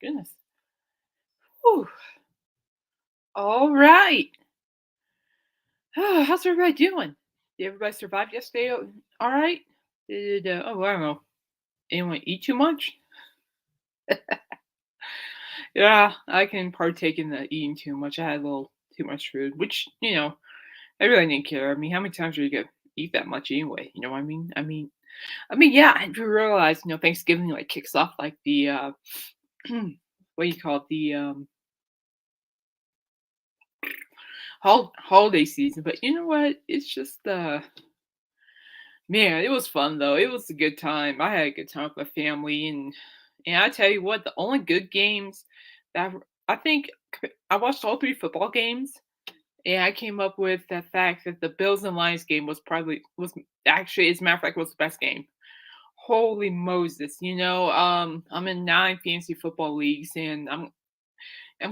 Goodness. Whew. All right. How's everybody doing? Did everybody survive yesterday? All right. I don't know. Anyone eat too much? Yeah, I can partake in the eating too much. I had a little too much food, which I really didn't care. I mean, how many times are you gonna eat that much anyway? You know what I mean? Yeah. I do realize, Thanksgiving like kicks off like the what do you call it? The holiday season. But you know what? It's just man, it was fun though. It was a good time. I had a good time with my family, and I tell you what, the only good games I think I watched all three football games, and I came up with the fact that the Bills and Lions game was actually, as a matter of fact, was the best game. Holy Moses! I'm in 9 fantasy football leagues, and I'm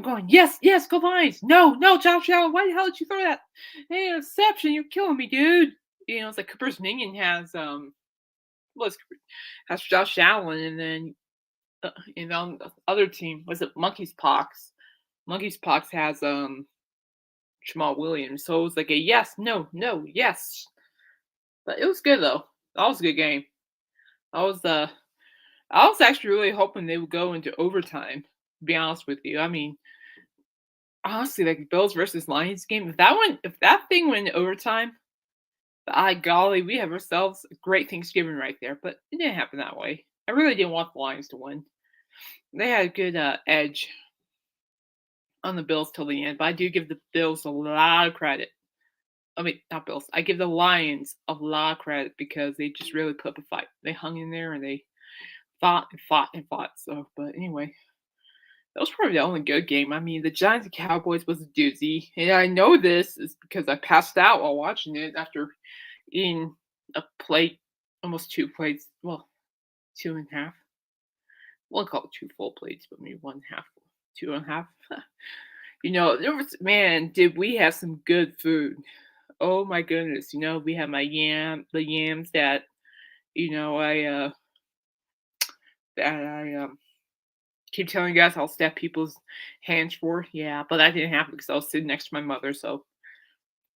going, yes, yes, go Lions. No, no, Josh Allen, why the hell did you throw that? Hey, interception, you're killing me, dude. It's like Cooper's Minion was has Josh Allen, and then on the other team was it Monkey's Pox. Monkey's Pox has Jamal Williams. So it was like a yes, no, no, yes. But it was good though. That was a good game. I was uh I was actually really hoping they would go into overtime, to be honest with you. I mean, honestly, like Bills versus Lions game, if that thing went into overtime, by golly, we have ourselves a great Thanksgiving right there. But it didn't happen that way. I really didn't want the Lions to win. They had a good edge on the Bills till the end, but I do give the Bills a lot of credit. I mean, not Bills. I give the Lions a lot of credit because they just really put up a fight. They hung in there and they fought and fought and fought. So, but anyway, that was probably the only good game. I mean, the Giants and Cowboys was a doozy, and I know this is because I passed out while watching it after eating a plate, almost two plates. Well, two and a half. We'll call it two full plates, but maybe one half, two and a half. There was man, did we have some good food? Oh my goodness, we had the yams that I keep telling you guys I'll stab people's hands for. Yeah, but that didn't happen because I was sitting next to my mother, so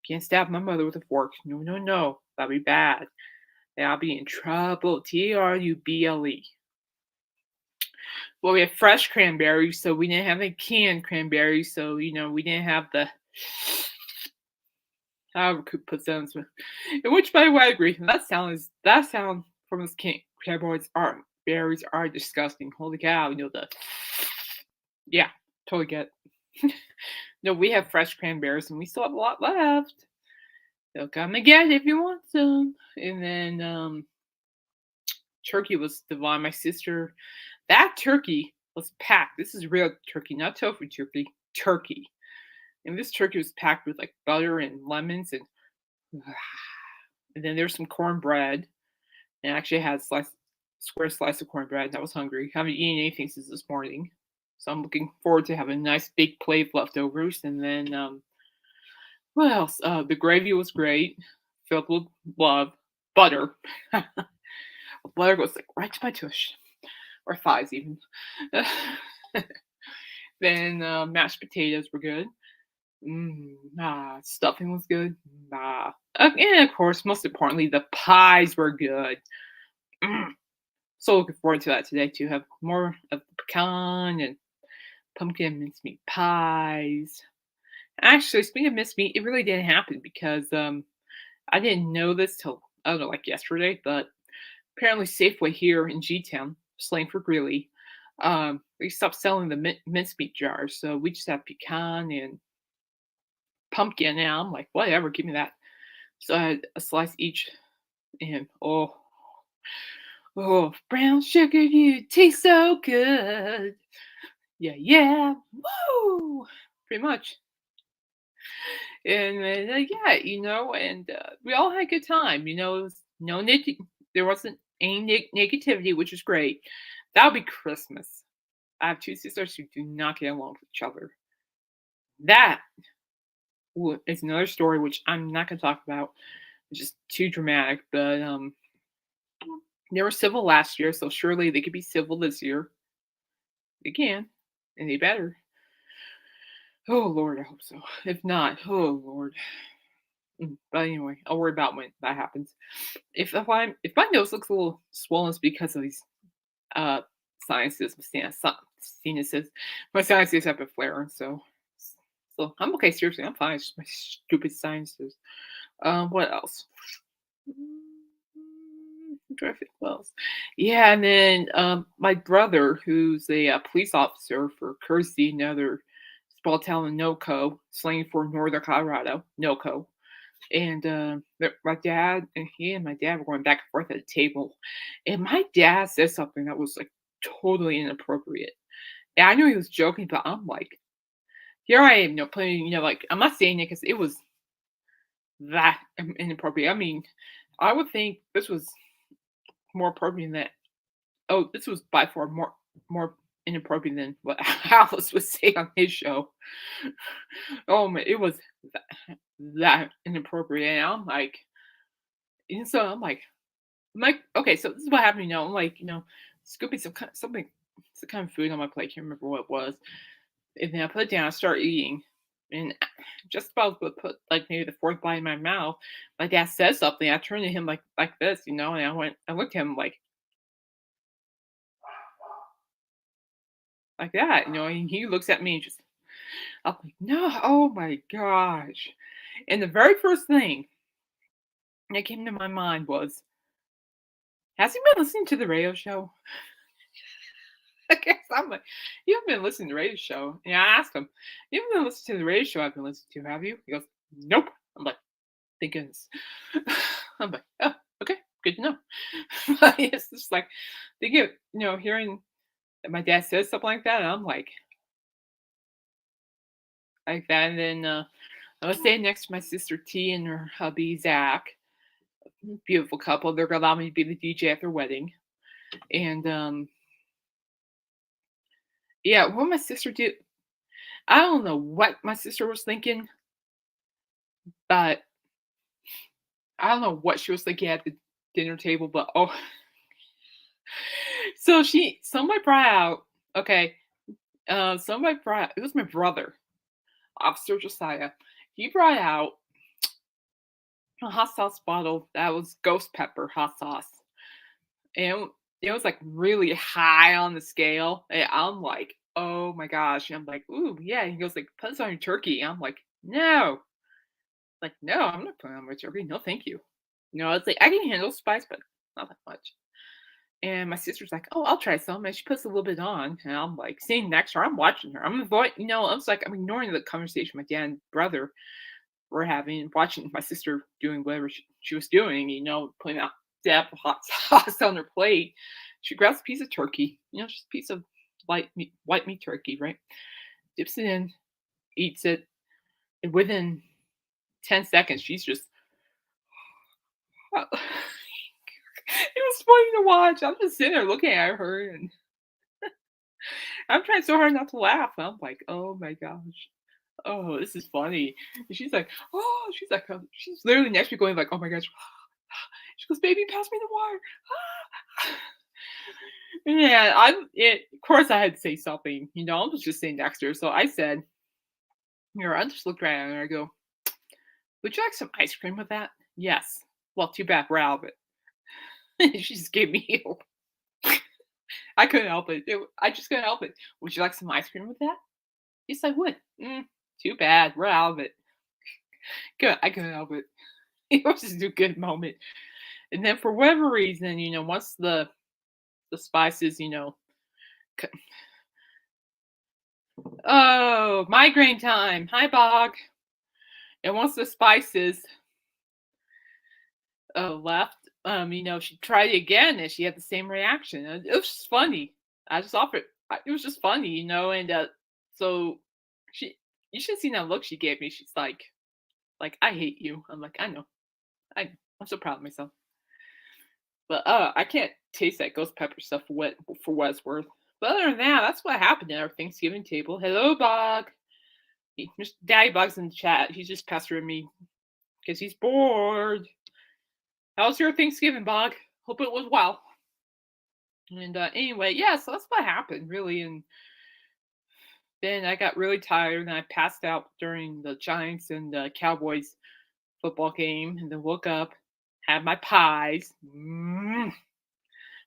can't stab my mother with a fork. No, no, no, that'd be bad. And I'll be in trouble. Trouble. Well, we have fresh cranberries, so we didn't have any canned cranberries, so we didn't have the however Coop puts down this one. In which, by the way, I agree. That sound from this cranberries are berries are disgusting. Holy cow! Yeah, totally get. No, we have fresh cranberries, and we still have a lot left. So come and get it if you want some. And then turkey was divine. My sister, that turkey was packed. This is real turkey, not tofu turkey. Turkey, and this turkey was packed with like butter and lemons and then there's some cornbread. And I actually had square slice of cornbread. And I was hungry. Haven't eaten anything since this morning, so I'm looking forward to having a nice big plate of leftovers. And then what else? The gravy was great, filled with love, butter. Butter goes like right to my tush or thighs even. Then mashed potatoes were good. Stuffing was good. And of course, most importantly, the pies were good. Mm, so looking forward to that today to have more of the pecan and pumpkin and mincemeat pies. Actually, speaking of mincemeat, it really didn't happen because I didn't know this till I don't know, like yesterday, but apparently Safeway here in G Town, slang for Greeley, they stopped selling the mincemeat jars, so we just have pecan and pumpkin now. I'm like, whatever, give me that. So I had a slice each, and oh, brown sugar, you taste so good. Yeah, yeah, woo, pretty much. And then, yeah, and we all had a good time. It was there wasn't any negativity, which was great. That would be Christmas. I have two sisters who do not get along with each other. That is another story which I'm not going to talk about. It's just too dramatic. But they were civil last year, so surely they could be civil this year. They can. and they better. Oh Lord, I hope so. If not, oh Lord. But anyway, I'll worry about when that happens. If my nose looks a little swollen, it's because of these uh sinuses, sinuses. My sinuses have been flaring, so I'm okay. Seriously, I'm fine. It's just my stupid sinuses. What else? I'm trying to think what else. Yeah, and then my brother, who's a, police officer for Kersey, another small town in NoCo, slang for Northern Colorado, NoCo. And my dad and he and my dad were going back and forth at a table, and my dad said something that was like totally inappropriate. And I knew he was joking, but I'm like, here I am, putting, like I'm not saying it because it was that inappropriate. I mean, I would think this was more appropriate than that. Oh, this was by far more inappropriate than what Alice would say on his show. Oh man, it was that inappropriate. And and so I'm like, okay, so this is what happened. I'm like, scooping some kind of food on my plate. Can't remember what it was. And then I put it down. I start eating, and just about to put like maybe the fourth bite in my mouth, my dad says something. I turned to him like this, and I looked at him like that, and he looks at me and just, I'm like, no, oh my gosh. And the very first thing that came to my mind was, has he been listening to the radio show? I guess I'm like, you haven't been listening to the radio show. And I asked him, you haven't been listening to the radio show I've been listening to, have you? He goes, nope. I'm like, thank goodness. I'm like, oh, okay, good to know. But it's just like, thinking, hearing that my dad says something like that, and I'm like that. And then I was staying next to my sister T and her hubby Zach. Beautiful couple. They're gonna allow me to be the DJ at their wedding. And yeah, what my sister did, I don't know what my sister was thinking, but I don't know what she was thinking at the dinner table, but oh, so somebody brought out, okay, somebody brought, it was my brother, Officer Josiah. He brought out a hot sauce bottle that was ghost pepper hot sauce. And it was like really high on the scale. And I'm like, oh my gosh. And I'm like, ooh, yeah. He goes like, put this on your turkey. And I'm like, no. Like, no, I'm not putting it on my turkey. No, thank you. It's like I can handle spice, but not that much. And my sister's like, oh, I'll try some. And she puts a little bit on. And I'm like, sitting next to her, I'm watching her. I'm avoiding, I was like, I'm ignoring the conversation my dad and brother were having, watching my sister doing whatever she was doing, putting out dab of hot sauce on her plate. She grabs a piece of turkey, just a piece of white meat turkey, right? Dips it in, eats it, and within 10 seconds, she's just, it was funny to watch. I'm just sitting there looking at her, and I'm trying so hard not to laugh. I'm like, oh my gosh. Oh, this is funny. And she's like, oh, she's literally next to me going like, oh my gosh. She goes, baby, pass me the water. Yeah, of course I had to say something, I was just sitting next to her. So I said, I just looked right at her and I go, would you like some ice cream with that? Yes. Well, too bad we're out of it. She just gave me I couldn't help it. I just couldn't help it. Would you like some ice cream with that? Yes, I would. Too bad. We're out of it. Good. I couldn't help it. It was just a good moment. And then for whatever reason, once the spices, c- oh, migraine time. Hi, Bog. And once the spices left, she tried it again and she had the same reaction. And it was just funny. I just offered. It was just funny, And so she, you should see that look she gave me. She's like I hate you. I'm like, I know. I'm so proud of myself. But I can't taste that ghost pepper stuff for what it's worth. But other than that, that's what happened at our Thanksgiving table. Hello, Bog. Mr. Daddy Bog's in the chat. He's just pestering me because he's bored. How was your Thanksgiving, Bog? Hope it was well. And anyway, yeah, so that's what happened, really. And then I got really tired and I passed out during the Giants and the Cowboys football game, and then woke up, had my pies.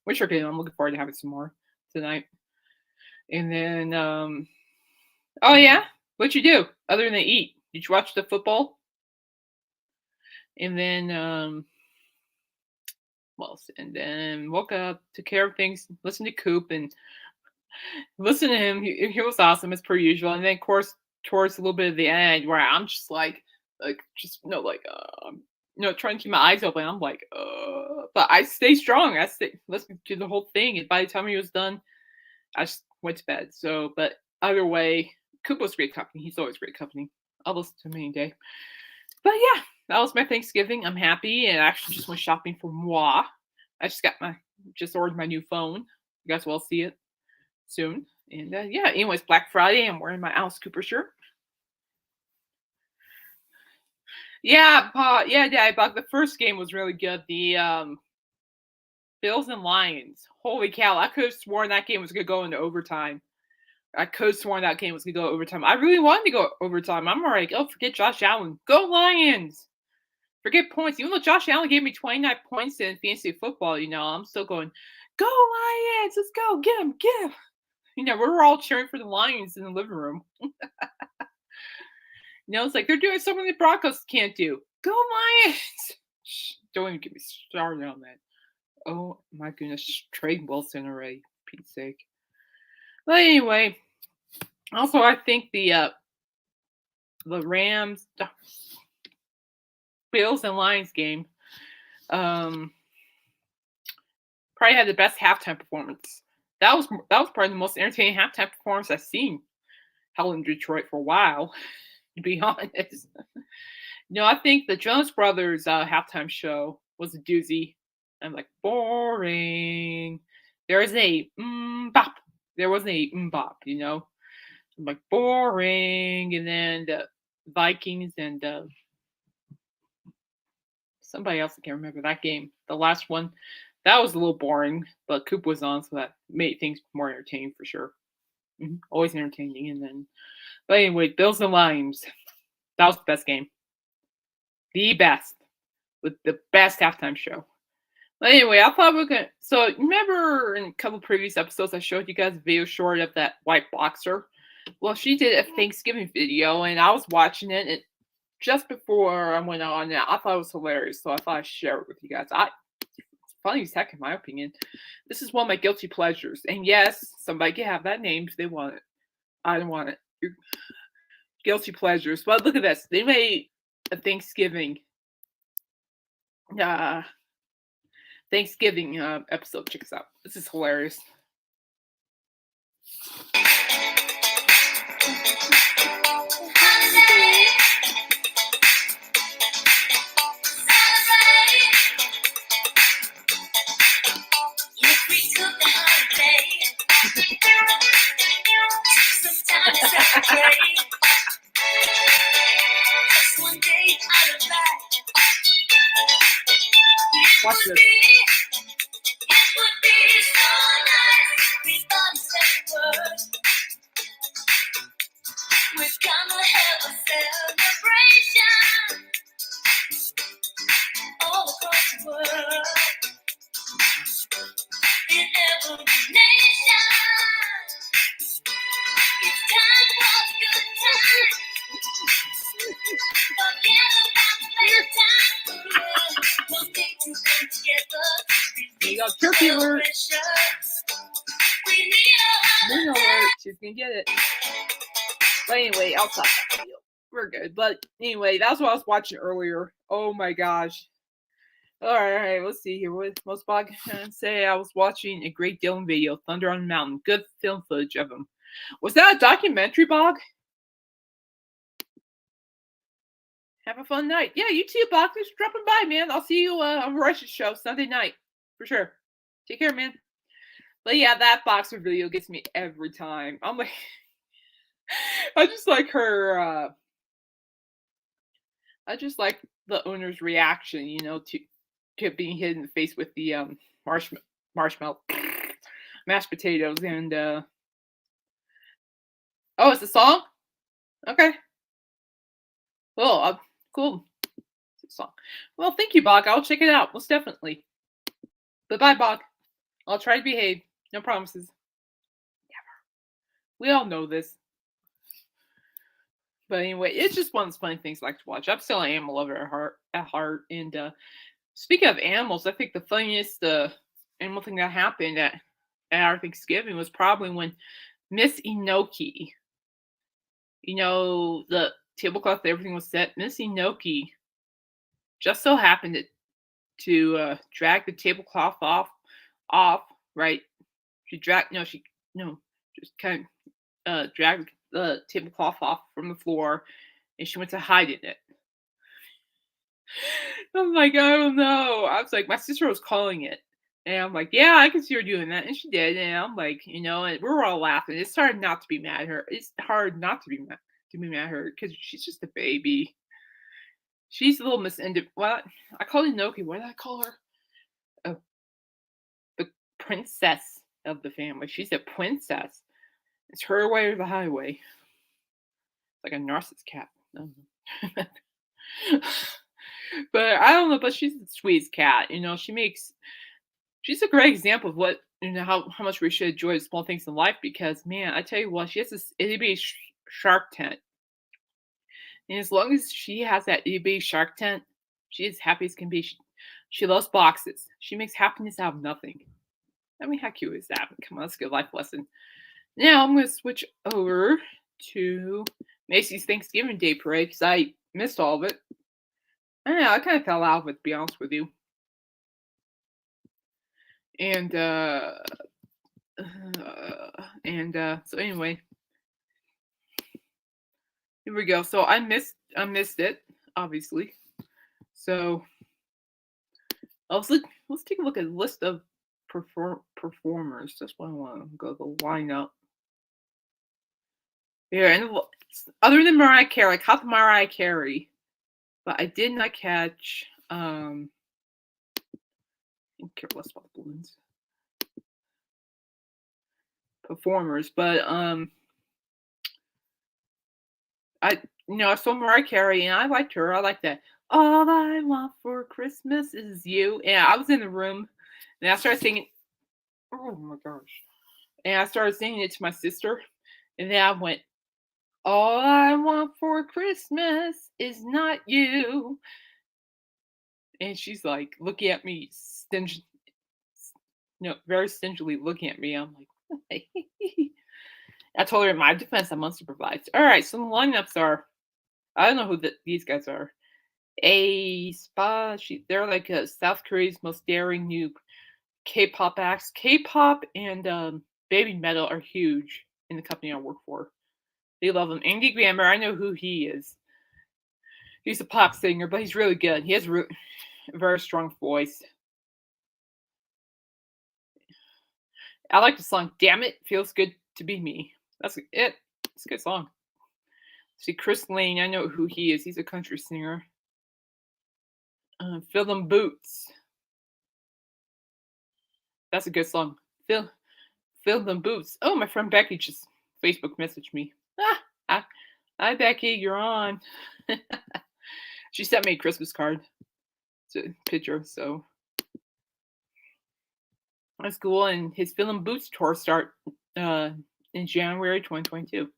Which are good. I'm looking forward to having some more tonight. And then, oh yeah, what'd you do other than eat? Did you watch the football? And then, what else? And then woke up, took care of things, listened to Coop, and listened to him. He was awesome as per usual. And then, of course, towards a little bit of the end, where I'm just just trying to keep my eyes open. I'm like, but I stay strong. I stay listening to the whole thing. And by the time he was done, I just went to bed. So, but either way, Coop was great company. He's always great company. I'll listen to him any day. But yeah, that was my Thanksgiving. I'm happy, and I actually just went shopping for moi. I just ordered my new phone. You guys will see it soon. And yeah, anyways, Black Friday. I'm wearing my Alice Cooper shirt. Yeah, yeah, Bob. The first game was really good. The Bills and Lions. Holy cow! I could have sworn that game was gonna go into overtime. I could have sworn that game was gonna go overtime. I really wanted to go overtime. I'm like, oh, forget Josh Allen. Go Lions! Forget points. Even though Josh Allen gave me 29 points in fantasy football, I'm still going, go Lions! Let's go! Get him! Get him! We were all cheering for the Lions in the living room. It's like they're doing something the Broncos can't do. Go Lions! Don't even get me started on that. Oh my goodness, Trey Wilson already, Pete's sake. But anyway, also I think the Rams, Bills and Lions game, probably had the best halftime performance. That was probably the most entertaining halftime performance I've seen held in Detroit for a while, to be honest. I think the Jonas Brothers halftime show was a doozy. I'm like, boring. There is a bop. There wasn't a bop, I'm like, boring. And then the Vikings and somebody else, I can't remember that game. The last one, that was a little boring, but Coop was on, so that made things more entertaining for sure. Always entertaining. And then, but anyway, Bills and Lions. That was the best game. The best. With the best halftime show. But anyway, I thought we were going to. So, remember in a couple previous episodes, I showed you guys a video short of that white boxer? Well, she did a Thanksgiving video, and I was watching it, and just before I went on, I thought it was hilarious, so I thought I'd share it with you guys. It's funny as heck, in my opinion. This is one of my guilty pleasures. And yes, somebody can have that name if they want it. I don't want it. Guilty pleasures. But look at this. They made a Thanksgiving episode. Check this out. This is hilarious. Watch this. We're gonna have a celebration all across the world, in every nation. It's time for a good time. Forget about the bad time. We'll take to come together. We got turkey alert. We need a alert. She's gonna get it. But anyway, I'll stop that video. We're good. But anyway, that's what I was watching earlier. Oh my gosh. All right, let's see here. What most blog say? I was watching a Great Dylan video, Thunder on the Mountain. Good film footage of him. Was that a documentary, Bog? Have a fun night. Yeah, you too, Bog. Thanks for dropping by, man. I'll see you on Rush's show Sunday night. For sure. Take care, man. But yeah, that boxer video gets me every time. I'm like... I just like her. I just like the owner's reaction, to being hit in the face with the marshmallow, mashed potatoes, and Oh, it's a song? Okay. Well, cool. It's a song. Well, thank you, Bog. I'll check it out. Most definitely. But bye, Bog. I'll try to behave. No promises. We all know this. But anyway, it's just one of those funny things I like to watch. I'm still an animal lover at heart. And speaking of animals, I think the funniest animal thing that happened at our Thanksgiving was probably when Miss Inoki, the tablecloth, everything was set. Miss Inoki just so happened to drag the tablecloth off, right? She dragged no, she no, just kind of dragged the tablecloth off from the floor, and she went to hide in it. I'm like, oh no. I was like, my sister was calling it. And I'm like, yeah, I can see her doing that. And she did. And I'm like, and we were all laughing. It's hard not to be mad at her. It's hard not to be mad at her because she's just a baby. She's a little What I call her Noki. What did I call her? Oh, the princess of the family. She's a princess. It's her way or the highway. Like a narcissist cat. But I don't know, but she's the sweetest cat. She's a great example of what how much we should enjoy the small things in life because man, I tell you what, she has this itty bitty shark tent. And as long as she has that itty bitty shark tent, she is happy as can be. She loves boxes. She makes happiness out of nothing. I mean, how cute is that? Come on, that's a good life lesson. Now I'm gonna switch over to Macy's Thanksgiving Day Parade because I missed all of it. I don't know, I kind of fell out of it, to be honest with you. And so anyway, here we go. So I missed it, obviously. So let's take a look at the list of performers. That's what I want to go the lineup. Yeah, and other than Mariah Carey, I caught the Mariah Carey, but I did not catch. I don't care less about the balloons performers, but I saw Mariah Carey and I liked her. I liked that. All I want for Christmas is you. And I was in the room and I started singing. Oh my gosh. And I started singing it to my sister. And then I went, all I want for Christmas is not you. And she's like looking at me, very stingily looking at me. I'm like, I told her in my defense, I must improvise. All right, so the lineups are, I don't know who these guys are. They're like South Korea's most daring new K-pop acts. K-pop and baby metal are huge in the company I work for. They love him. Andy Grammer, I know who he is. He's a pop singer, but he's really good. He has a very strong voice. I like the song "Damn It, Feels Good to Be Me." That's it. It's a good song. See, Chris Lane, I know who he is. He's a country singer. Fill Them Boots. That's a good song. Fill Them Boots. Oh, my friend Becky just Facebook messaged me. Hi Becky, you're on. She sent me a Christmas card. It's a picture, so that's cool. And his Fill Them Boots tour start in January 2022.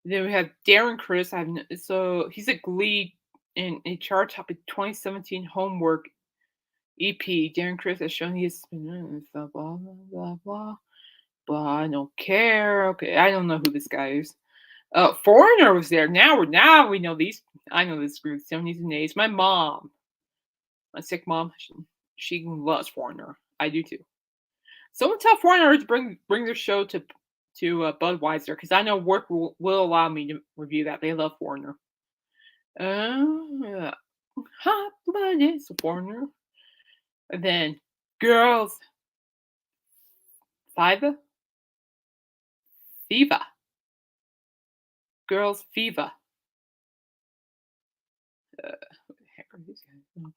Then we have Darren Criss. So he's a Glee in a chart topic 2017 Homework EP. Darren Criss has shown he's blah blah blah blah blah. I don't care. Okay, I don't know who this guy is. Foreigner was there. Now we know these. I know this group 70s and 80s. My mom, my sick mom, she loves Foreigner. I do too. Someone tell Foreigner to bring their show to Budweiser because I know work will allow me to review that. They love Foreigner. Hot blooded Foreigner. And then girls, Fiva, girls, Viva. What the heck are these guys?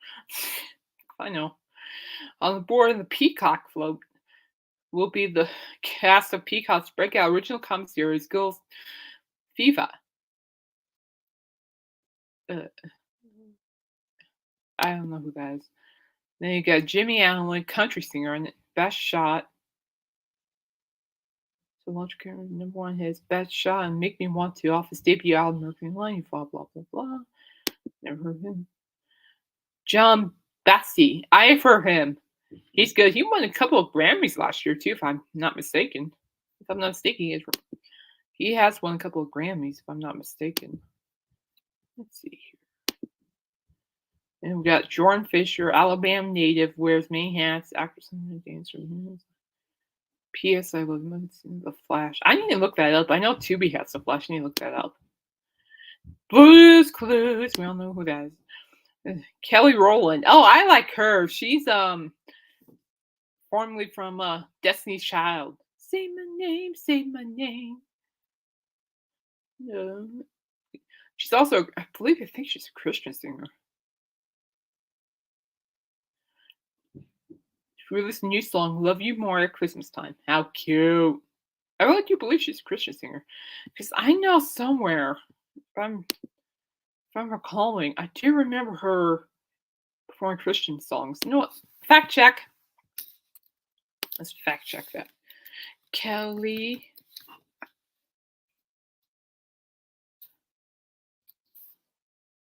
I know. On the board in the Peacock float. will be the cast of Peacock's breakout original comic series, Girls FIFA. Uh, I don't know who that is. Then you got Jimmy Allen, country singer, and Best Shot. So launch current number one hits Best Shot and Make Me Want to off his debut album, Mercury Line, blah blah blah blah. Never heard of him. John Bassey. I've heard him. He's good. He won a couple of Grammys last year too, if I'm not mistaken. If I'm not mistaken, he has won a couple of Grammys, if I'm not mistaken. Let's see here. And we got Jordan Fisher, Alabama native, wears many hats, actress and dancer. P.S. I love The Flash. I need to look that up. I know Tubi has The Flash. I need to look that up. Blues Clues. We all know who that is. Kelly Rowland. Oh, I like her. She's formerly from Destiny's Child. Say my name, say my name. She's also, I think she's a Christian singer. She released a new song, Love You More at Christmas Time. How cute. I really do believe she's a Christian singer. Because I know somewhere, if I'm recalling, I do remember her performing Christian songs. You know what? Fact check. Let's fact check that. Kelly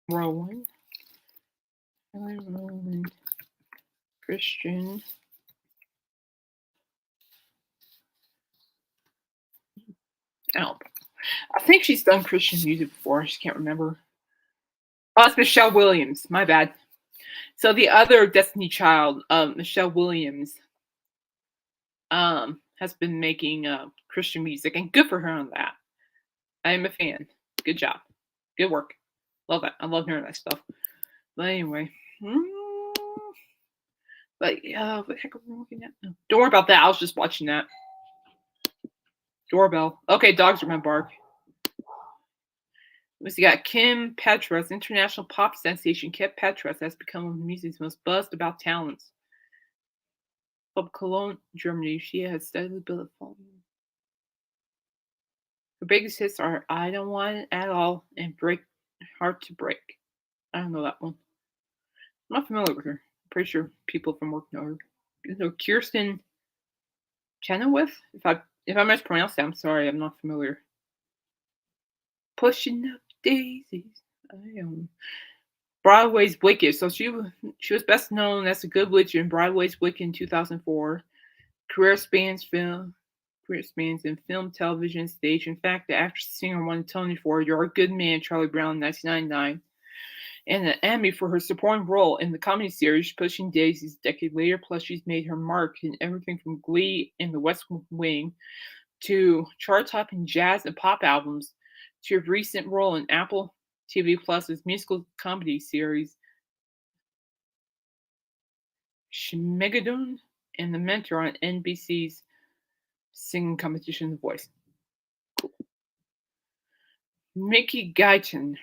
Rowland. Kelly Rowland. Christian. Oh, I think she's done Christian music before. I just can't remember. Oh, it's Michelle Williams. My bad. So the other Destiny Child, Michelle Williams, has been making Christian music, and good for her on that. I am a fan. Good job. Good work. Love that. I love hearing that stuff. But anyway. But what the heck are we looking at? Don't worry about that. I was just watching that. Doorbell. Okay, dogs are gonna bark. We got Kim Petras, international pop sensation. Kim Petras has become one of music's most buzzed about talents. From Cologne, Germany, she has steadily built a following. Her biggest hits are I Don't Want It At All and Hard to Break. I don't know that one. I'm not familiar with her. I'm pretty sure people from work know her. You know, Kirsten Chenoweth? If I mispronounced that, I'm sorry. I'm not familiar. Pushing Up Daisies. Broadway's Wicked. So she was best known as the Good Witch in Broadway's Wicked in 2004. Career spans in film, television, stage. In fact, the actress and singer won a Tony for You're a Good Man, Charlie Brown in 1999, and an Emmy for her supporting role in the comedy series Pushing Daisies a decade later. Plus, she's made her mark in everything from Glee and The West Wing to chart-topping jazz and pop albums to her recent role in Apple TV Plus's musical comedy series Schmigadoon and The Mentor on NBC's singing competition The Voice. Cool. Mickey Guyton.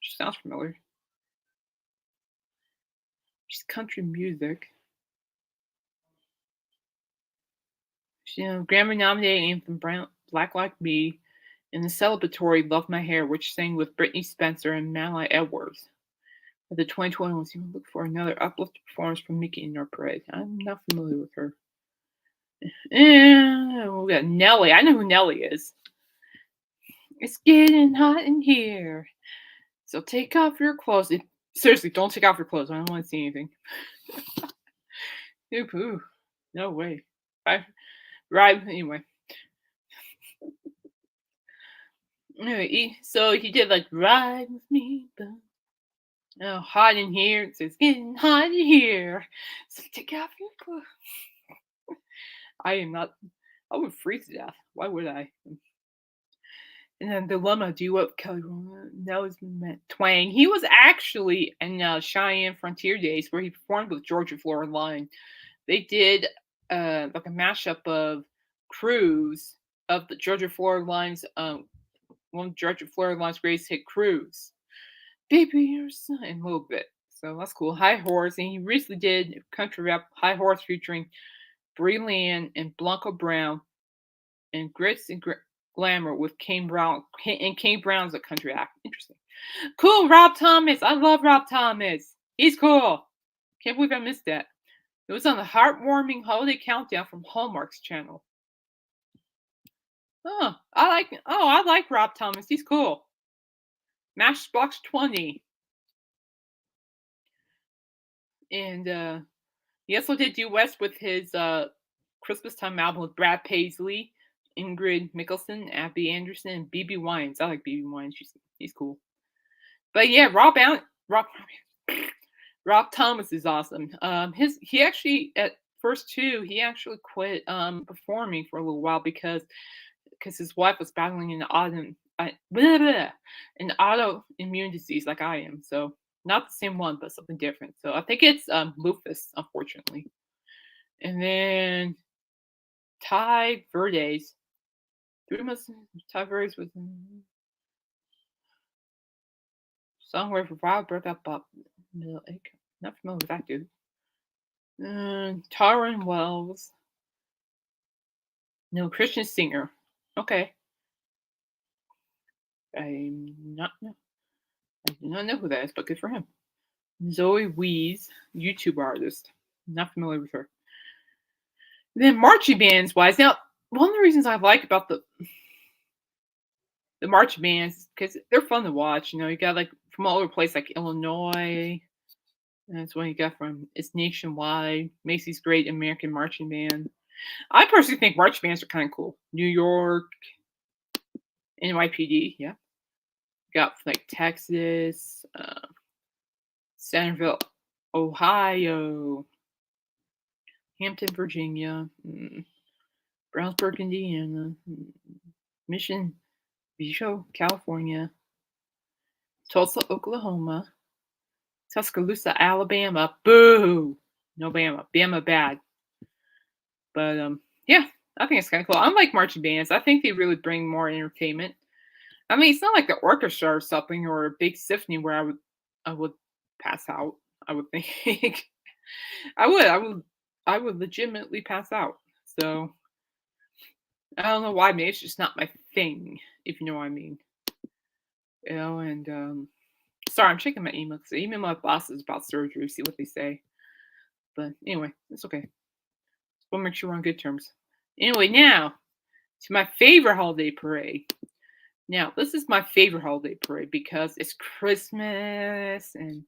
She sounds familiar. She's country music. She's Grammy nominated anthem Black Like Me and the celebratory Love My Hair, which sang with Brittany Spencer and Malai Edwards. At the 2021 season, look for another uplifting performance from Mickey in our parade. I'm not familiar with her. And we got Nelly. I know who Nelly is. It's getting hot in here. So take off your clothes. Seriously, don't take off your clothes. I don't want to see anything. Ooh, no way. Right, anyway. So he did like Ride With Me, but hot in here. It says getting hot in here. So take off your clothes. I would freeze to death. Why would I? And then Dilemma, do what Kelly Rowland? That was Twang. He was actually in Cheyenne Frontier Days where he performed with Georgia Florida Line. They did like a mashup of Cruise of the Georgia Florida Line's one of Georgia Florida Line's greatest hit, Cruise. Baby, you're son, a little bit. So that's cool. High Horse, and he recently did country rap High Horse featuring Brie Land and Blanca Brown, and Grits and Glamour with Kane Brown. And Kane Brown's a country act. Interesting. Cool, Rob Thomas. I love Rob Thomas. He's cool. Can't believe I missed that. It was on the heartwarming holiday countdown from Hallmark's channel. Oh, I like Rob Thomas. He's cool. Matchbox 20. And he also did duets with his Christmas time album with Brad Paisley, Ingrid Michaelson, Abby Anderson, and BB Wines. I like BB Wines. He's cool. But yeah, Rob Thomas is awesome. He actually at first too, he actually quit performing for a little while because his wife was battling an autoimmune disease like I am. So not the same one, but something different. So I think it's lupus, unfortunately. And then Ty Verdes. 3 months Ty Verdes was songwriter for Wild Bird Up Middle Acre. Not familiar with that dude. Tyron Wells. No, Christian singer. Okay. I do not know who that is, but good for him. Zoe Wees, YouTube artist. Not familiar with her. Then marching bands wise, now one of the reasons I like about the marching bands because they're fun to watch. You know, you got like from all over the place, like Illinois. That's one you got from It's Nationwide, Macy's Great American Marching Band. I personally think marching bands are kind of cool. New York, NYPD, yeah. Got like Texas, Centerville, Ohio, Hampton, Virginia, Brownsburg, Indiana, Mission Viejo, California, Tulsa, Oklahoma, Tuscaloosa, Alabama. Boo! No Bama. Bama bad. But yeah, I think it's kind of cool. I like marching bands. I think they really bring more entertainment. I mean, it's not like the orchestra or something or a big symphony where I would pass out. I would think I would legitimately pass out. So I don't know why. Maybe it's just not my thing, if you know what I mean. You know, and sorry, I'm checking my email because I email my bosses about surgery, see what they say. But anyway, it's okay. We'll make sure we're on good terms. Anyway, now to my favorite holiday parade. Now, this is my favorite holiday parade because it's Christmas and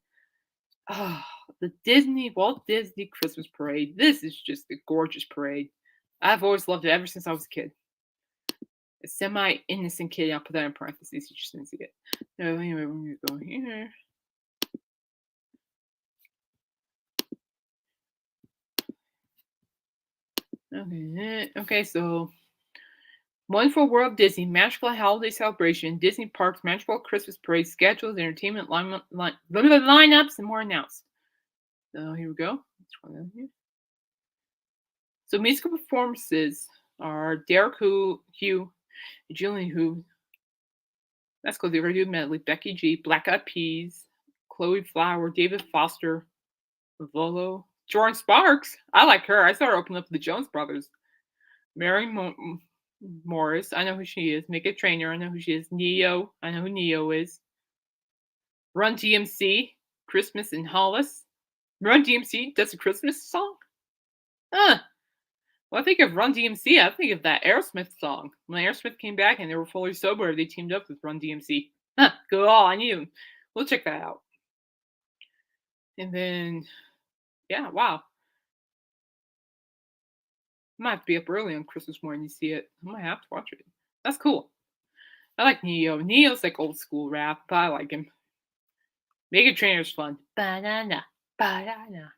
the Walt Disney Christmas parade. This is just a gorgeous parade. I've always loved it ever since I was a kid. A semi-innocent kid. I'll put that in parentheses. You just didn't see it. So anyway, we're going to go here. Okay, so Wonderful World Disney Magical Holiday Celebration, Disney Parks Magical Christmas Parade schedules, entertainment lineups, and more announced. So here we go. So musical performances are Derek Hugh, Julian Who. That's called the Radio Medley, Becky G, Black Eyed Peas, Chloe Flower, David Foster, Volo, Jordan Sparks. I like her. I saw her open up the Jones Brothers. Mary Morris. I know who she is. Make a Trainer. I know who she is. Neo. I know who Neo is. Run DMC. Christmas in Hollis. Run DMC does a Christmas song? Huh. Well, I think of Run DMC. I think of that Aerosmith song. When Aerosmith came back and they were fully sober, they teamed up with Run DMC. Huh. Go on you. We'll check that out. And then, yeah, wow. I might have to be up early on Christmas morning to see it. I might have to watch it. That's cool. I like Neo. Neo's like old school rap, but I like him. Mega Trainer's fun. Banana, banana.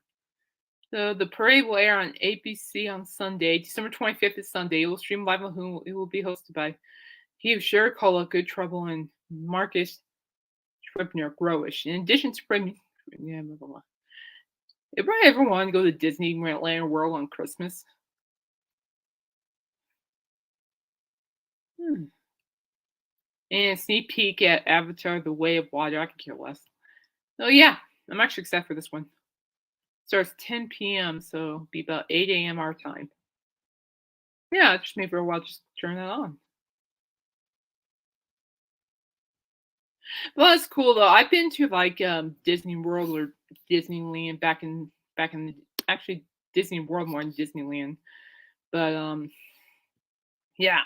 So the parade will air on ABC on Sunday. December 25th is Sunday. It will stream live on Hulu. It will be hosted by Hugh Sherikola, Good Trouble, and Marcus Scribner Growish. In addition to yeah, blah, blah, blah. If I ever want to go to Disneyland World on Christmas. And sneak peek at Avatar: The Way of Water. I could care less. Oh yeah, I'm actually excited for this one. Starts 10 p.m., so it'll be about 8 a.m. our time. Yeah, just maybe for a while, just turn that on. Well, that's cool though. I've been to like Disney World or Disneyland back in actually Disney World more than Disneyland. But yeah,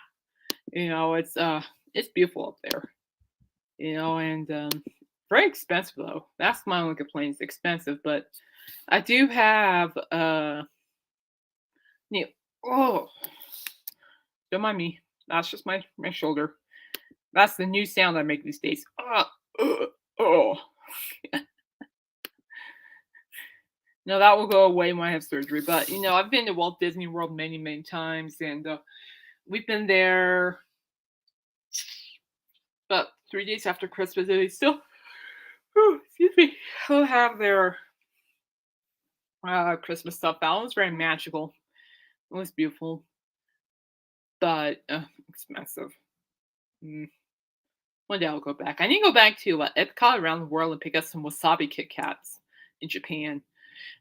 it's beautiful up there. And very expensive though. That's my only complaint. It's expensive, but I do have yeah, oh, don't mind me. That's just my shoulder. That's the new sound I make these days. Oh. No, that will go away when I have surgery. But I've been to Walt Disney World many, many times, and we've been there about 3 days after Christmas, and they still, excuse me, still have their Christmas stuff. That was very magical. It was beautiful, but expensive. Mm. One day I'll go back. I need to go back to Epcot around the world and pick up some wasabi Kit Kats in Japan.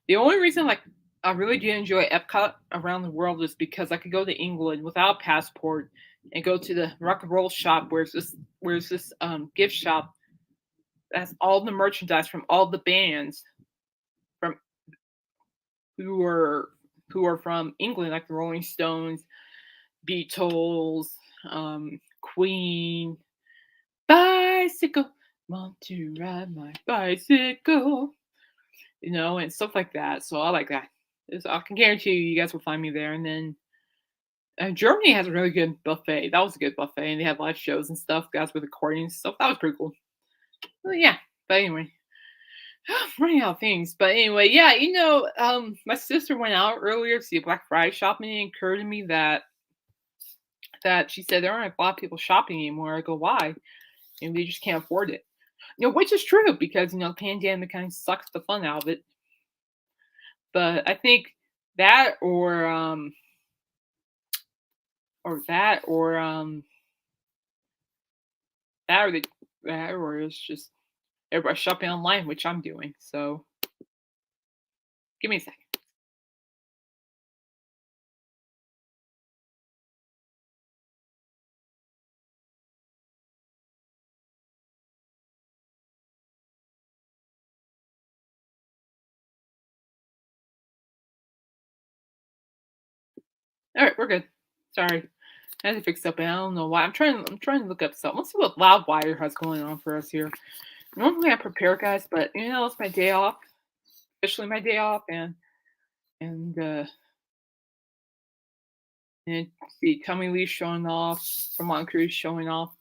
The only reason like I really do enjoy Epcot around the world is because I could go to England without a passport and go to the rock and roll shop where's this gift shop that's all the merchandise from all the bands from who are who are from England, like the Rolling Stones, Beatles, Queen, bicycle, want to ride my bicycle, and stuff like that. So I like that. I can guarantee you guys will find me there. And then Germany has a really good buffet. That was a good buffet, and they had live shows and stuff. Guys with recordings and stuff. That was pretty cool. Well, yeah. But anyway, I'm running out of things. But anyway, yeah. My sister went out earlier to see Black Friday shopping, and it occurred to me that she said there aren't a lot of people shopping anymore. I go, why? And they just can't afford it. Which is true because pandemic kind of sucks the fun out of it. But I think that or that or that or the that or it's just everybody shopping online, which I'm doing. So give me a second. All right, we're good. Sorry, I had to fix something. I don't know why. I'm trying to look up something. Let's see what Loudwire has going on for us here. Normally I prepare, guys, but it's my day off. Officially my day off, and and see Tommy Lee showing off, Vermont Cruz showing off.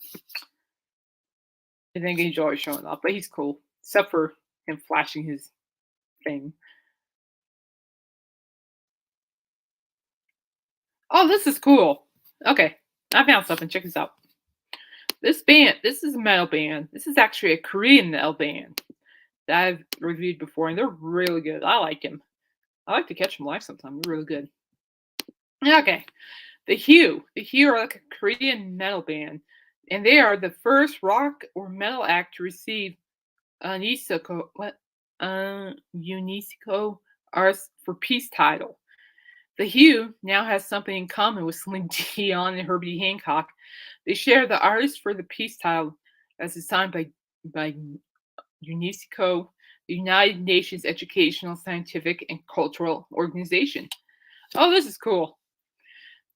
I think he's always showing off, but he's cool, except for him flashing his thing. Oh, this is cool. Okay, I found something. Check this out. This is a metal band. This is actually a Korean metal band that I've reviewed before, and they're really good. I like them. I like to catch them live sometime. They're really good. Okay, The Hue are like a Korean metal band, and they are the first rock or metal act to receive UNESCO Arts for Peace title. The Hue now has something in common with Celine Dion and Herbie Hancock. They share the Artist for the Peace title as assigned by UNESCO, the United Nations Educational, Scientific, and Cultural Organization. Oh, this is cool.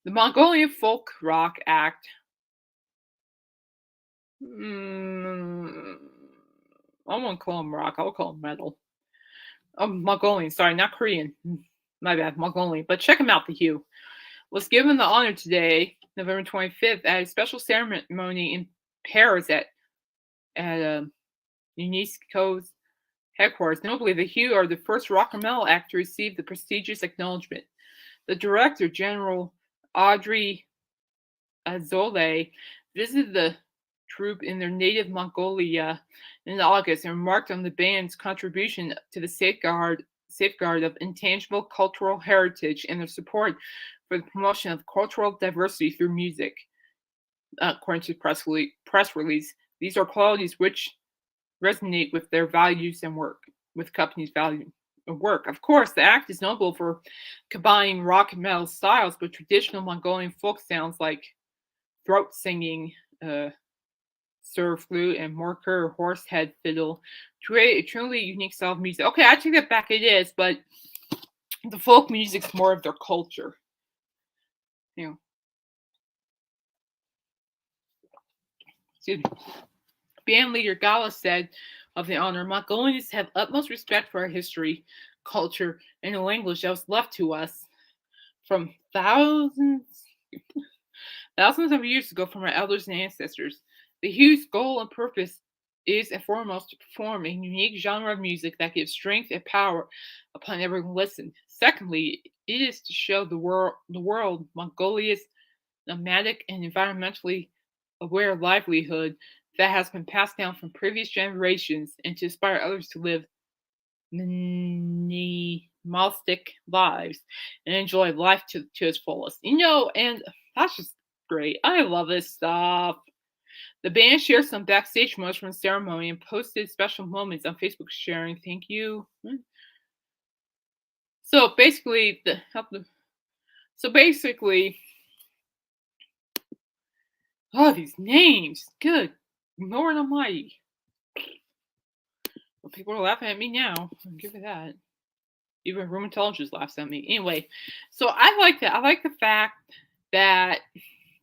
The Mongolian folk rock act. Mm, I won't call them rock. I'll call them metal. Oh, Mongolian. Sorry, not Korean. My bad, Mongolian. But check them out, The Hue was given the honor today, November 25th, at a special ceremony in Paris at UNESCO's headquarters. Notably, The Hue are the first rock and metal act to receive the prestigious acknowledgement. The director, General Audrey Azoulay, visited the troupe in their native Mongolia in August and remarked on the band's contribution to the safeguard of intangible cultural heritage and their support for the promotion of cultural diversity through music. According to the press release, these are qualities which resonate with their values and work with company's value. work. Of course, the act is notable for combining rock and metal styles with traditional Mongolian folk sounds like throat singing, uh, stir flute, and morker horse head fiddle to create a truly unique style of music. Okay, I take that back. It is, but the folk music's more of their culture. You know, excuse me. Band leader Gala said of the honor, Mongolians have utmost respect for our history, culture, and the language that was left to us from thousands of years ago from our elders and ancestors. The huge goal and purpose is and foremost to perform a unique genre of music that gives strength and power upon everyone listen. Secondly, it is to show the world Mongolia's nomadic and environmentally aware livelihood that has been passed down from previous generations and to inspire others to live minimalistic lives and enjoy life to its fullest. And that's just great. I love this stuff. The band shared some backstage moments from the ceremony and posted special moments on Facebook sharing thank you. So basically, so basically, oh, these names, good Lord Almighty. Well, people are laughing at me now. I'll give it that. Even rheumatologist laughs at me. Anyway, so I like that. I like the fact that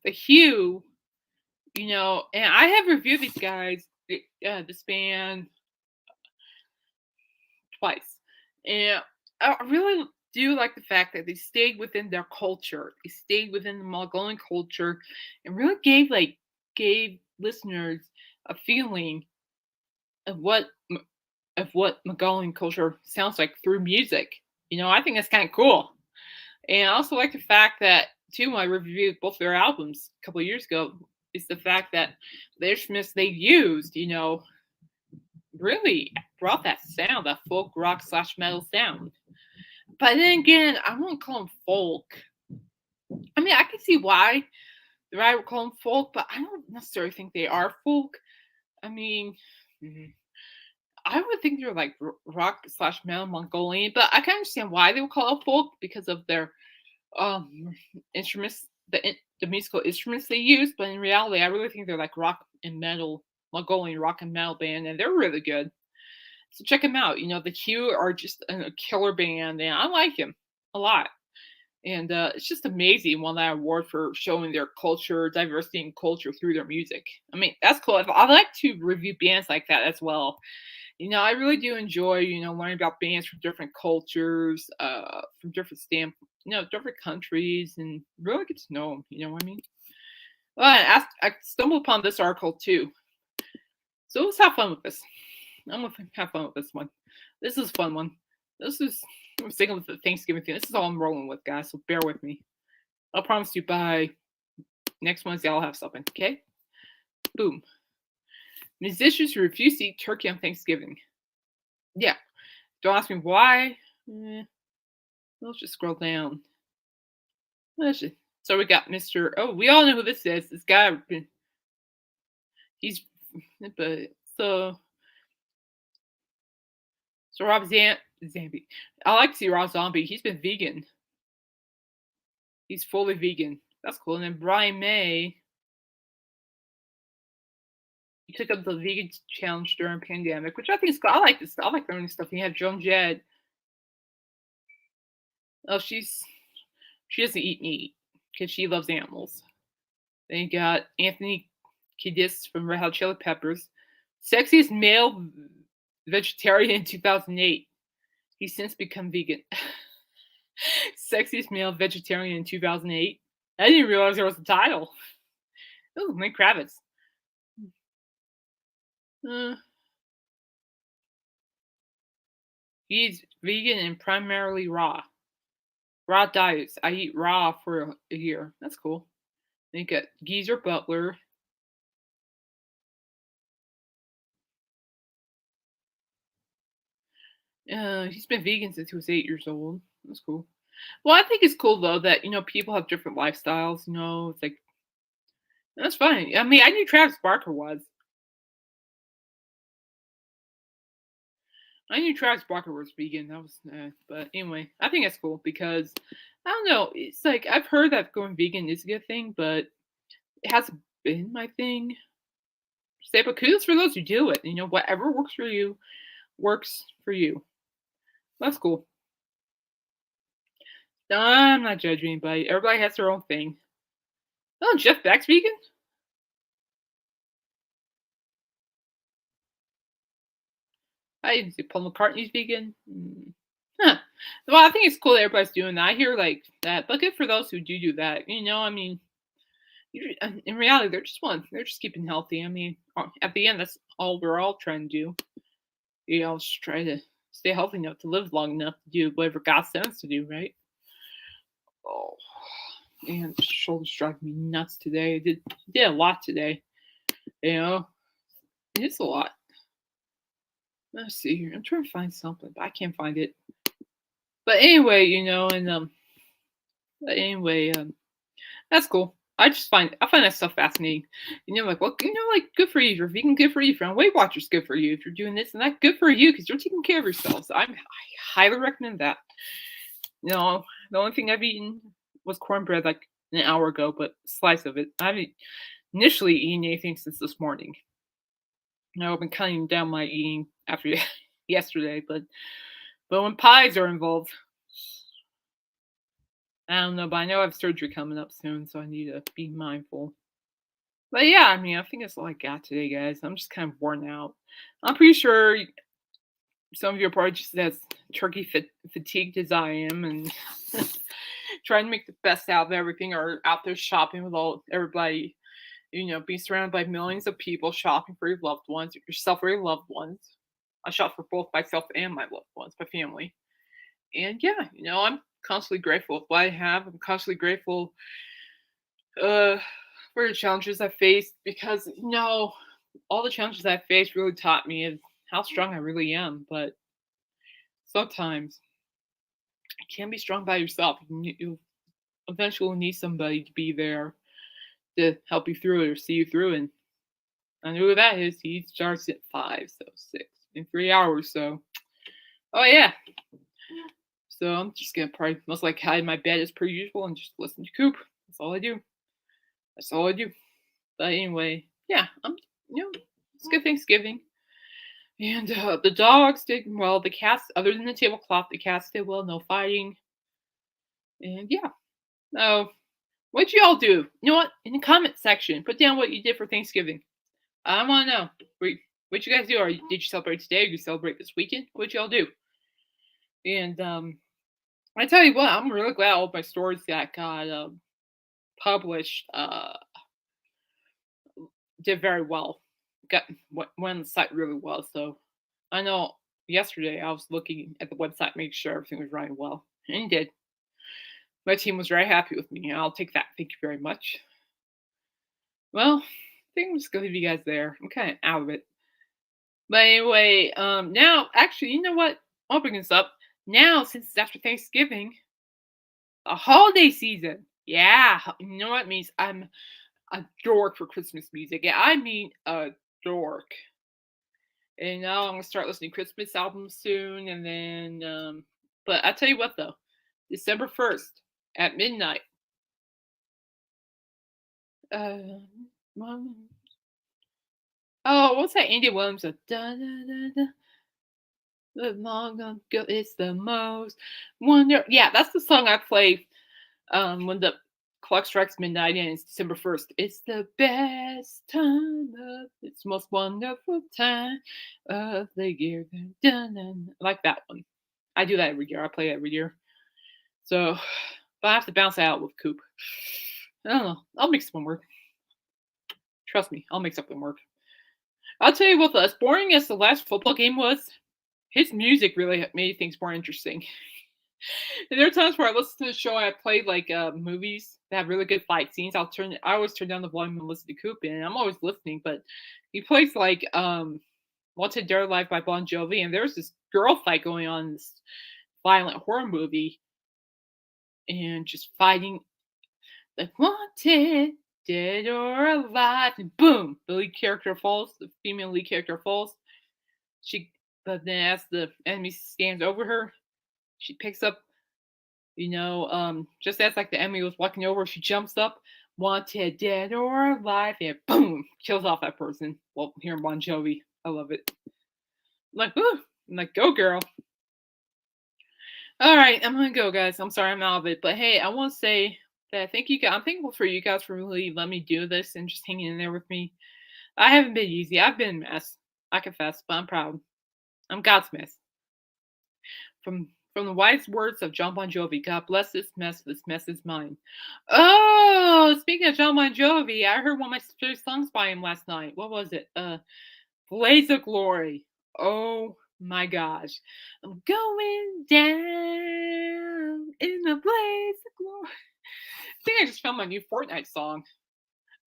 the Hue, and I have reviewed these guys, this band, twice, and I really do like the fact that they stayed within their culture. They stayed within the Mongolian culture, and really gave listeners a feeling of what Mongolian culture sounds like through music. I think that's kind of cool. And I also like the fact that, too, when I reviewed both their albums a couple of years ago, is the fact that the instruments they used, really brought that sound, that folk rock slash metal sound. But then again, I won't call them folk. I mean, I can see why the writer would call them folk, but I don't necessarily think they are folk. I mean, I would think they're like rock slash metal Mongolian, but I can understand why they would call it folk because of their instruments, the musical instruments they use. But in reality, I really think they're like rock and metal Mongolian rock and metal band, and they're really good. So check them out. The Q are just a killer band, and I like him a lot. And it's just amazing won that award for showing their culture, diversity, and culture through their music. I mean, that's cool. I like to review bands like that as well. I really do enjoy, learning about bands from different cultures, from different different countries, and really get to know them. You know what I mean? Well, I stumbled upon this article too, so let's have fun with this. I'm gonna have fun with this one. This is a fun one. I'm sticking with the Thanksgiving thing. This is all I'm rolling with, guys. So bear with me. I'll promise you by next Wednesday I'll have something. Okay? Boom. Musicians refuse to eat turkey on Thanksgiving. Yeah. Don't ask me why. Let's just scroll down. So we got Mr. Oh, we all know who this is. This guy. He's. But so Rob Zombie. I like to see Rob Zombie. He's been vegan. He's fully vegan. That's cool. And then Brian May. He took up the vegan challenge during pandemic, which I think is cool. I like this stuff. I like learning stuff. And you have Joan Jett. Oh, she doesn't eat meat because she loves animals. Then you got Anthony Kiedis from Red Hot Chili Peppers, sexiest male vegetarian in 2008. He's since become vegan. Sexiest male vegetarian in 2008. I didn't realize there was a title. Oh, Mike Kravitz. He's vegan and primarily raw. Raw diets. I eat raw for a year. That's cool. Then you got Geezer Butler. He's been vegan since he was 8 years old. That's cool. Well, I think it's cool though that people have different lifestyles. It's like that's fine. I mean, I knew Travis Barker was. I knew Travis Barker was vegan. That was, but anyway, I think that's cool because I don't know. It's like I've heard that going vegan is a good thing, but it hasn't been my thing. Say, but kudos for those who do it. You know, whatever works for you works for you. That's cool. I'm not judging anybody. Everybody has their own thing. Oh, Jeff Beck's vegan? I didn't see Paul McCartney's vegan. Huh. Well, I think it's cool that everybody's doing that. I hear like that, but good for those who do that. You know, I mean, in reality, they're just keeping healthy. I mean, at the end, that's all we're all trying to do. You know, just try to stay healthy enough to live long enough to do whatever God sends us to do, right? Oh, man, the shoulders driving me nuts today. I did a lot today. You know, it's a lot. Let's see here. I'm trying to find something, but I can't find it. But anyway, but anyway, that's cool. I find that stuff fascinating. You know, like, well, like, good for you. If you're vegan, good for you. If you're on Weight Watchers, good for you. If you're doing this and that, good for you because you're taking care of yourself. So I highly recommend that. You know, the only thing I've eaten was cornbread like an hour ago, but a slice of it. I haven't initially eaten anything since this morning. I've been cutting down my eating after yesterday, but when pies are involved, I don't know. But I know I have surgery coming up soon, so I need to be mindful. But yeah, I mean, I think that's all I got today, guys. I'm just kind of worn out. I'm pretty sure some of you are probably just as turkey fatigued as I am, and trying to make the best out of everything, or out there shopping with all everybody. You know, being surrounded by millions of people shopping for your loved ones, yourself or your loved ones. I shop for both myself and my loved ones, my family. And yeah, I'm constantly grateful for what I have. I'm constantly grateful uh, for the challenges I faced because all the challenges I faced really taught me is how strong I really am. But sometimes you can't be strong by yourself. You eventually need somebody to be there to help you through it or see you through. And I know who that is. He starts at 5, so 6 in 3 hours. So, oh yeah. So I'm just gonna probably most likely hide in my bed as per usual and just listen to Coop. That's all I do. That's all I do. But anyway, yeah, it's good Thanksgiving. And the dogs did well. The cats, other than the tablecloth, the cats did well. No fighting. And yeah. Oh, what'd you all do? You know what? In the comment section, put down what you did for Thanksgiving. I want to know. What'd you guys do? Did you celebrate today? Or did you celebrate this weekend? What'd y'all do? And I tell you what, I'm really glad all of my stories that got published did very well. Went on the site really well. So I know yesterday I was looking at the website, making sure everything was running well, and it did. My team was very happy with me. I'll take that. Thank you very much. Well, I think I'm just gonna leave you guys there. I'm kind of out of it. But anyway, now actually, you know what? I'll bring this up now since it's after Thanksgiving, a holiday season. Yeah, you know what it means? I'm a dork for Christmas music. Yeah, I mean a dork. And now I'm gonna start listening to Christmas albums soon, and then, but I tell you what though, December 1st at midnight. Uh, oh, what's that Andy Williams? Da, da, da, da. The long ago, it's the most wonder. Yeah, that's the song I play when the clock strikes midnight and it's December 1st. It's the best time of it's the most wonderful time of the year. Dun, dun, dun. I like that one. I do that every year. I play it every year. So, but I have to bounce out with Coop. I don't know. I'll make something work. Trust me, I'll make something work. I'll tell you what, as boring as the last football game was, his music really made things more interesting. And there are times where I listen to the show and I play like movies that have really good fight scenes. I always turn down the volume and listen to Coop, and I'm always listening, but he plays like Wanted Dead or Alive by Bon Jovi, and there's this girl fight going on in this violent horror movie, and just fighting like Wanted Dead or Alive, and boom, the female lead character falls. She But then as the enemy stands over her, she picks up, just as like the enemy was walking over, she jumps up, wanted dead or alive, and boom, kills off that person. Well, here in Bon Jovi, I love it. I'm like, woo, I'm like, go girl. All right, I'm gonna go, guys. I'm sorry I'm out of it, but hey, I want to say that thank you guys. I'm thankful for you guys for really letting me do this and just hanging in there with me. I haven't been easy. I've been a mess. I confess, but I'm proud. I'm God's mess. From the wise words of John Bon Jovi, God bless this mess is mine. Oh, speaking of John Bon Jovi, I heard one of my favorite songs by him last night. What was it? Blaze of Glory. Oh my gosh. I'm going down in the blaze of glory. I think I just found my new Fortnite song.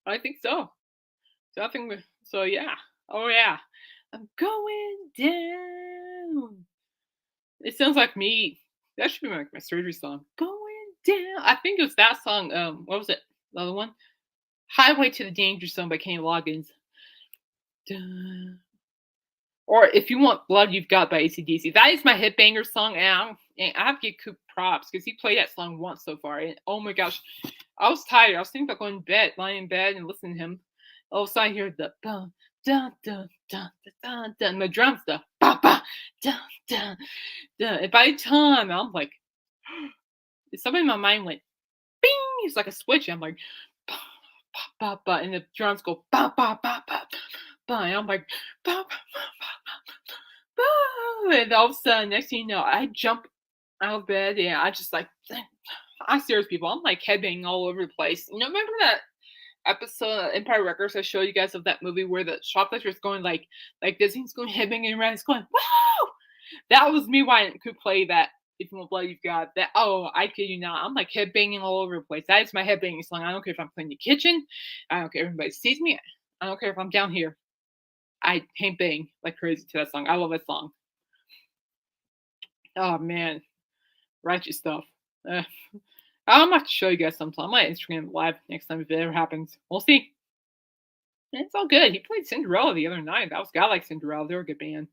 I think so. So I think so yeah. Oh yeah. I'm going down. It sounds like me. That should be like my surgery song. Going down. I think it was that song. What was it? The other one? Highway to the Danger Zone by Kenny Loggins. Dun. Or if you want Blood You've Got by AC/DC. That is my headbanger song, and I have to give Coop props because he played that song once so far. And oh my gosh, I was tired. I was thinking about going to bed, lying in bed, and listening to him. All of a sudden, I hear the dun dun dun dun dun dun, the drums, the ba ba dun dun dun. And by the time I'm like, something in my mind went bing. It's like a switch. I'm like, ba ba ba, and the drums go ba ba ba ba ba, and I'm like, ba ba ba ba ba, and all of a sudden, next thing you know, I jump out of bed, and I just like, I serious people, I'm like headbanging all over the place. Remember that episode of Empire Records I showed you guys of that movie where the shoplifter's going like this, he's going headbanging around, he's going, wow! That was me when I could play that. If you want blood, you've got that. Oh, I kid you not. I'm like headbanging all over the place. That is my headbanging song. I don't care if I'm cleaning the kitchen. I don't care if everybody sees me. I don't care if I'm down here. I headbang like crazy to that song. I love that song. Oh man, righteous stuff. Uh, I'm gonna have to show you guys sometime. My Instagram live next time if it ever happens. We'll see. And it's all good. He played Cinderella the other night. That was God like Cinderella. They were a good band.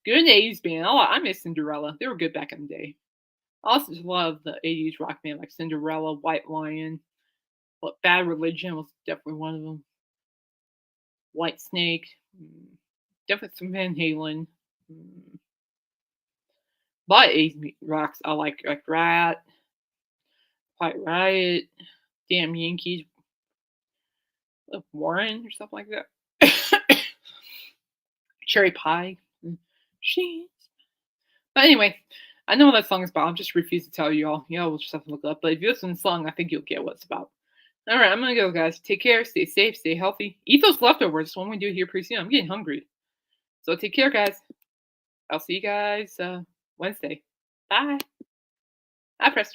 Good 80s band. I miss Cinderella. They were good back in the day. I also just love the 80s rock band like Cinderella, White Lion, but Bad Religion was definitely one of them. White Snake, definitely some Van Halen. But 80s rocks I like Rat, Quiet Riot, Damn Yankees, Warren or something like that. Cherry Pie. She's. But anyway, I know what that song is about. I'm just refusing to tell you all. We'll just have to look it up. But if you listen to the song, I think you'll get what it's about. All right, I'm gonna go, guys. Take care. Stay safe. Stay healthy. Eat those leftovers. That's what we do here pretty soon. I'm getting hungry. So take care, guys. I'll see you guys Wednesday. Bye. I pressed